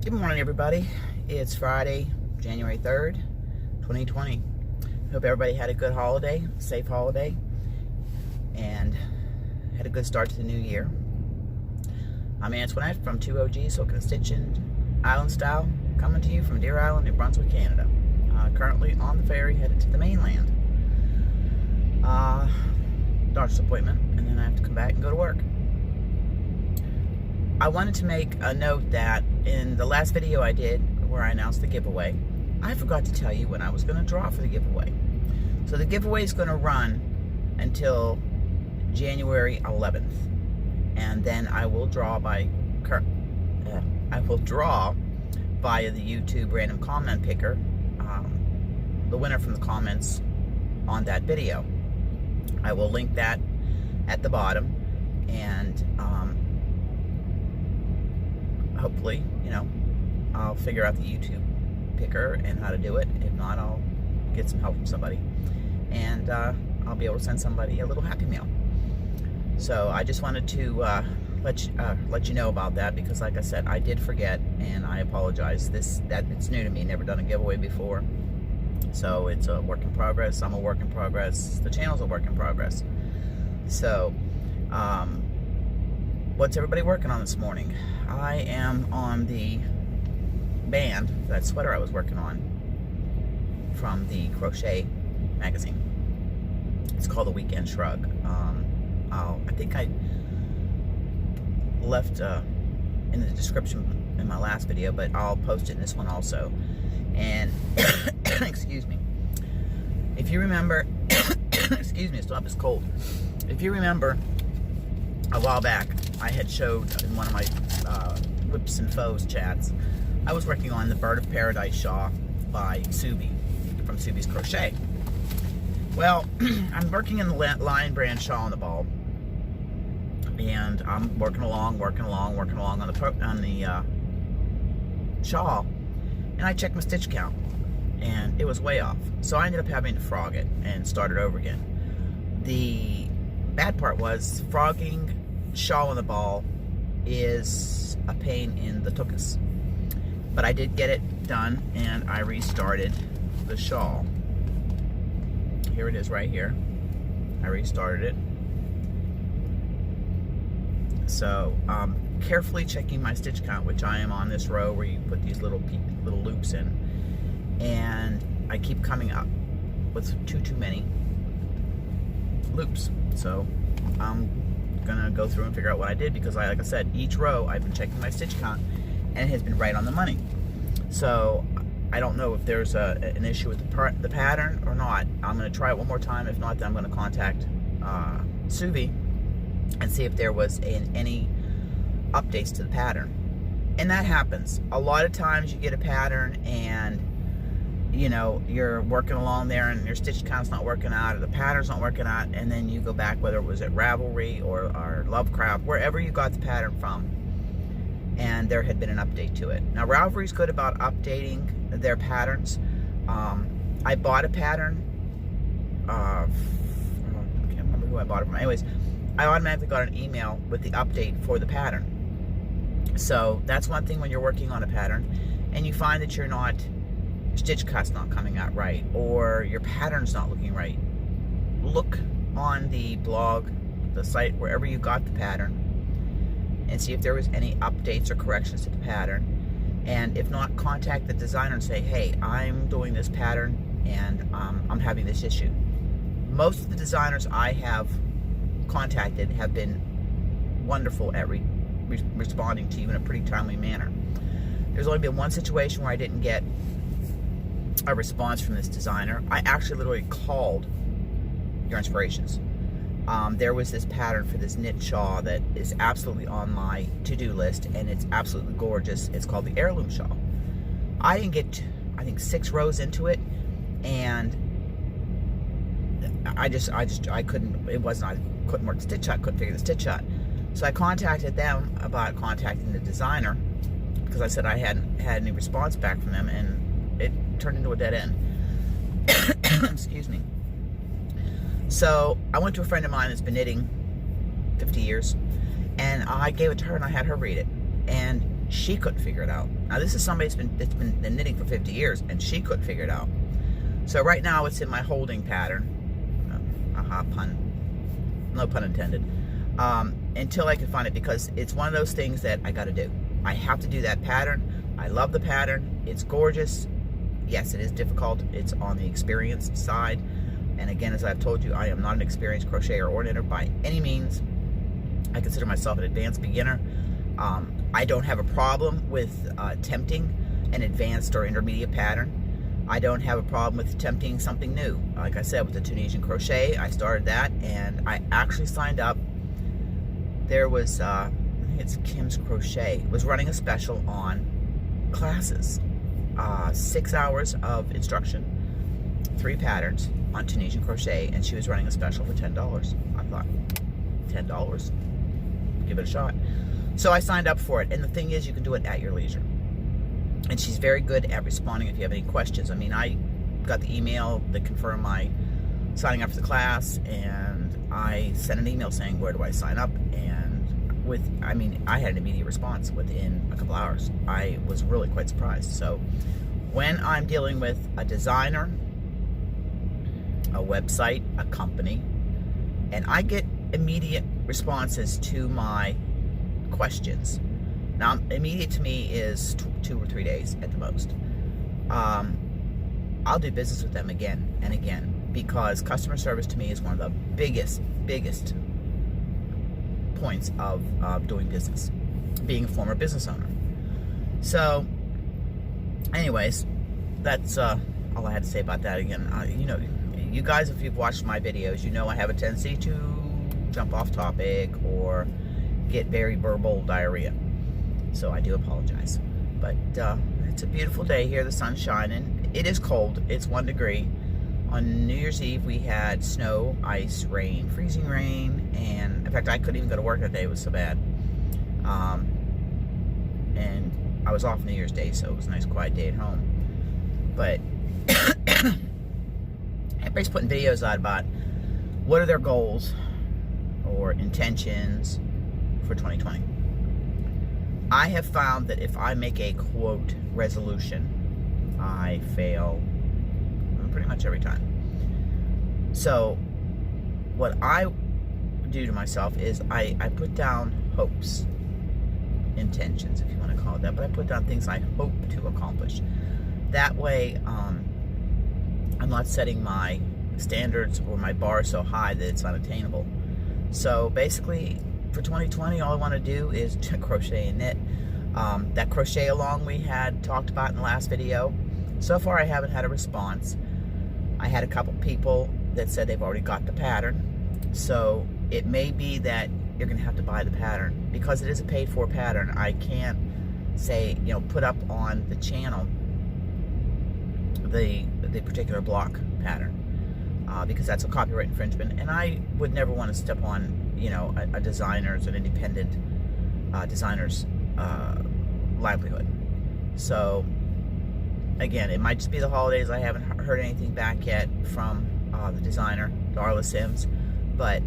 Good morning, everybody. It's Friday, January 3rd, 2020. Hope everybody had a good holiday, safe holiday, and had a good start to the new year. I'm Antoinette from 2OG Silk and Stitching Island Style, coming to you from Deer Island, New Brunswick, Canada. Currently on the ferry headed to the mainland. Doctor's appointment, and then I have to come back and go to work. I wanted to make a note that in the last video I did where I announced the giveaway, I forgot to tell you when I was going to draw for the giveaway. So the giveaway is going to run until January 11th, and then I will draw via the YouTube random comment picker, the winner from the comments on that video. I will link that at the bottom, and hopefully, I'll figure out the YouTube picker and how to do it. If not, I'll get some help from somebody, and I'll be able to send somebody a little happy mail. So I just wanted to let you know about that, because like I said, I did forget, and I apologize. It's new to me, never done a giveaway before. So it's a work in progress. I'm a work in progress. The channel's a work in progress. So, what's everybody working on this morning? I am on the band, that sweater I was working on from the Crochet magazine. It's called The Weekend Shrug. I think I left in the description in my last video, but I'll post it in this one also. And excuse me, if you remember, excuse me, stop, it's cold. If you remember, a while back, I had showed in one of my Whips and Foes chats, I was working on the Bird of Paradise shawl by Subi, from Subi's Crochet. Well, I'm working in the Lion brand shawl on the ball, and I'm working along on the shawl, and I checked my stitch count, and it was way off. So I ended up having to frog it and start it over again. The bad part was frogging shawl on the ball is a pain in the tuchus. But I did get it done, and I restarted the shawl. Here it is right here. I restarted it. So carefully checking my stitch count, which I am on this row where you put these little loops in, and I keep coming up with too many loops. So I'm gonna go through and figure out what I did, because like I said, each row I've been checking my stitch count, and it has been right on the money. So I don't know if there's an issue with the pattern or not. I'm gonna try it one more time. If not, then I'm gonna contact Subi and see if there was any updates to the pattern. And that happens a lot of times. You get a pattern, and you're working along there, and your stitch count's not working out, or the pattern's not working out, and then you go back, whether it was at Ravelry or Lovecraft, wherever you got the pattern from, and there had been an update to it. Now, Ravelry's good about updating their patterns. I bought a pattern, I can't remember who I bought it from. Anyways, I automatically got an email with the update for the pattern. So that's one thing when you're working on a pattern and you find that your stitch cut's not coming out right, or your pattern's not looking right. Look on the blog, the site, wherever you got the pattern, and see if there was any updates or corrections to the pattern. And if not, contact the designer and say, hey, I'm doing this pattern, and I'm having this issue. Most of the designers I have contacted have been wonderful at responding to you in a pretty timely manner. There's only been one situation where I didn't get a response from this designer. I actually literally called Your Inspirations. There was this pattern for this knit shawl that is absolutely on my to-do list, and it's absolutely gorgeous. It's called the Heirloom Shawl. I didn't get, I think, 6 rows into it, and I couldn't, I couldn't work the stitch shot, couldn't figure the stitch shot. So I contacted them about contacting the designer, because I said I hadn't had any response back from them, and it turned into a dead end. Excuse me. So I went to a friend of mine that's been knitting 50 years, and I gave it to her, and I had her read it. And she couldn't figure it out. Now this is somebody that's been knitting for 50 years, and she couldn't figure it out. So right now it's in my holding pattern. Pun. No pun intended. Until I can find it, because it's one of those things that I got to do. I have to do that pattern. I love the pattern. It's gorgeous. Yes, it is difficult. It's on the experienced side. And again, as I've told you, I am not an experienced crocheter or knitter by any means. I consider myself an advanced beginner. I don't have a problem with attempting an advanced or intermediate pattern. I don't have a problem with attempting something new. Like I said, with the Tunisian crochet, I started that, and I actually signed up. There was, I think it's Kim's Crochet, was running a special on classes. 6 hours of instruction, 3 patterns on Tunisian crochet, and she was running a special for $10. I thought, $10? Give it a shot. So I signed up for it, and the thing is, you can do it at your leisure. And she's very good at responding if you have any questions. I mean, I got the email that confirmed my signing up for the class, and I sent an email saying, where do I sign up? And I had an immediate response within a couple hours. I was really quite surprised. So when I'm dealing with a designer, a website, a company, and I get immediate responses to my questions. Now, immediate to me is 2 or 3 days at the most. I'll do business with them again and again, because customer service to me is one of the biggest points of doing business, being a former business owner. So, anyways, that's all I had to say about that. Again, you know, you guys, if you've watched my videos, you know I have a tendency to jump off topic or get very verbal diarrhea. So I do apologize. But it's a beautiful day here. The sun's shining. It is cold. It's 1 degree. On New Year's Eve, we had snow, ice, rain, freezing rain, and in fact, I couldn't even go to work that day. It was so bad. And I was off New Year's Day, so it was a nice, quiet day at home. But everybody's putting videos out about what are their goals or intentions for 2020. I have found that if I make a quote resolution, I fail pretty much every time. So what I do to myself is I put down hopes, intentions, if you want to call it that, but I put down things I hope to accomplish. That way, I'm not setting my standards or my bar so high that it's unattainable. So basically, for 2020, all I want to do is crochet and knit. That crochet along we had talked about in the last video, so far I haven't had a response. I had a couple people that said they've already got the pattern, so it may be that you're going to have to buy the pattern. Because it is a paid-for pattern, I can't say, you know, put up on the channel the particular block pattern, because that's a copyright infringement, and I would never want to step on, you know, a designer's, an independent designer's livelihood. So again, it might just be the holidays. I haven't heard anything back yet from the designer, Darla Sims, but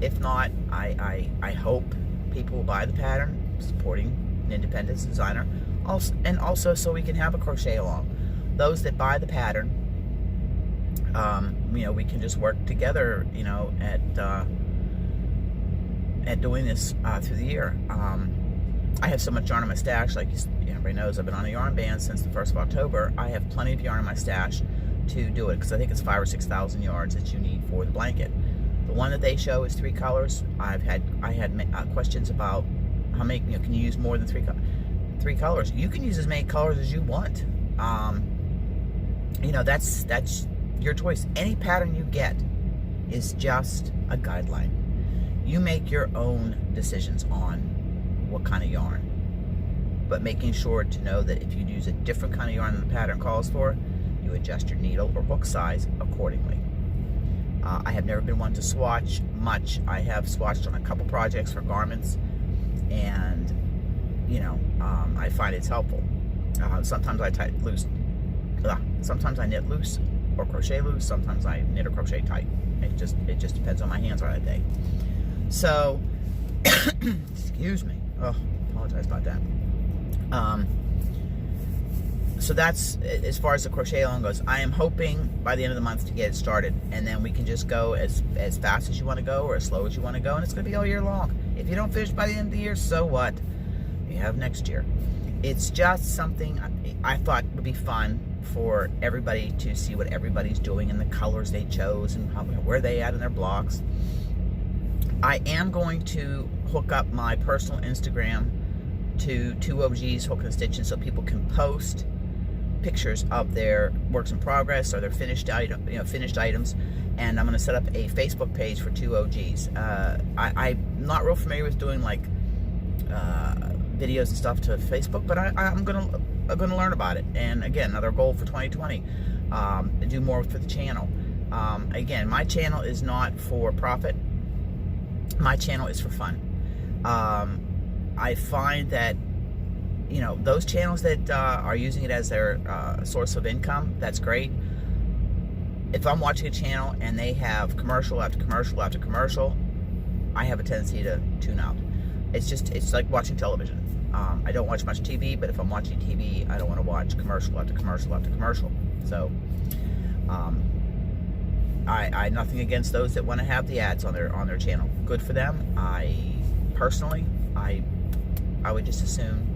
if not, I hope people will buy the pattern, supporting an independent designer, and also so we can have a crochet along. Those that buy the pattern, you know, we can just work together, you know, at doing this through the year. I have so much yarn in my stash, like everybody knows, I've been on a yarn ban since the 1st of October. I have plenty of yarn in my stash to do it, because I think it's 5,000 or 6,000 yards that you need for the blanket. The one that they show is 3 colors. I had questions about how many, you know, can you use more than 3 colors? You can use as many colors as you want. You know, that's your choice. Any pattern you get is just a guideline. You make your own decisions on what kind of yarn, but making sure to know that if you use a different kind of yarn than the pattern calls for, you adjust your needle or hook size accordingly. I have never been one to swatch much. I have swatched on a couple projects for garments, and you know, I find it's helpful. Sometimes I sometimes I knit loose or crochet loose. Sometimes I knit or crochet tight. It just depends on my hands on that day. So, excuse me. Oh, apologize about that. So that's as far as the crochet along goes. I am hoping by the end of the month to get it started, and then we can just go as fast as you want to go or as slow as you want to go, and it's going to be all year long. If you don't finish by the end of the year, so what? You have next year. It's just something I thought would be fun for everybody to see what everybody's doing and the colors they chose and where they at in their blocks. I am going to hook up my personal Instagram to 2OG's Hook and Stitching so people can post pictures of their works in progress or their finished items, and I'm going to set up a Facebook page for 2OG's. I'm not real familiar with doing like videos and stuff to Facebook, but I'm gonna learn about it. And again, another goal for 2020, to do more for the channel. Again, my channel is not for profit. My channel is for fun. I find that, you know, those channels that are using it as their source of income, that's great. If I'm watching a channel and they have commercial after commercial after commercial, I have a tendency to tune out. It's like watching television. I don't watch much TV, but if I'm watching TV, I don't want to watch commercial after commercial after commercial. So, I nothing against those that want to have the ads on their channel. Good for them. Personally, I would just assume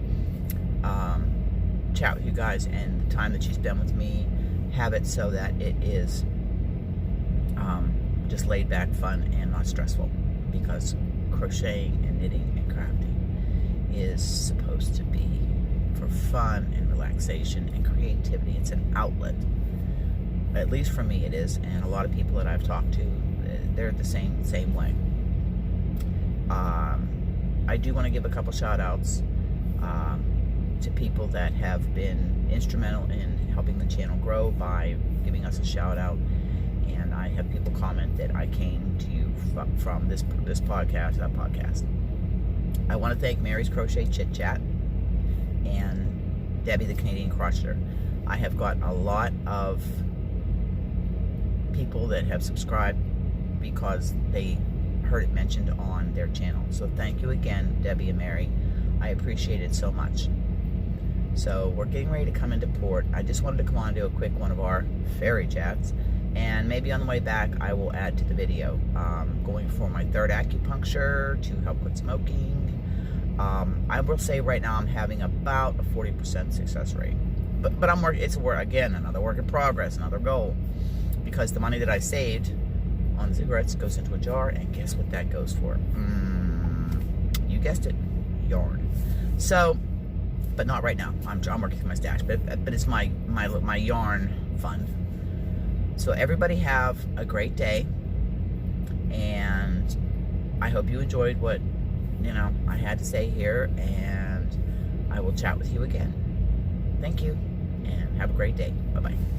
chat with you guys, and the time that you spend with me, have it so that it is just laid back, fun, and not stressful, because crocheting and knitting and crafting is supposed to be for fun and relaxation and creativity. It's an outlet. At least for me it is, and a lot of people that I've talked to, they're the same way. I do want to give a couple shout outs to people that have been instrumental in helping the channel grow by giving us a shout out. And I have people comment that I came to you from this podcast, that podcast. I want to thank Mary's Crochet Chit Chat and Debbie the Canadian Crocheter. I have got a lot of people that have subscribed because they heard it mentioned on their channel. So thank you again, Debbie and Mary. I appreciate it so much. So we're getting ready to come into port. I just wanted to come on and do a quick one of our Ferry Chats, and maybe on the way back I will add to the video. Going for my third acupuncture to help with smoking. I will say right now I'm having about a 40% success rate, but I'm working. It's again another work in progress, another goal, because the money that I saved on cigarettes goes into a jar, and guess what that goes for? You guessed it, yarn. So, but not right now. I'm working through my stash, but it's my yarn fund. So everybody have a great day, and I hope you enjoyed what I had to say here, and I will chat with you again. Thank you, and have a great day. Bye-bye.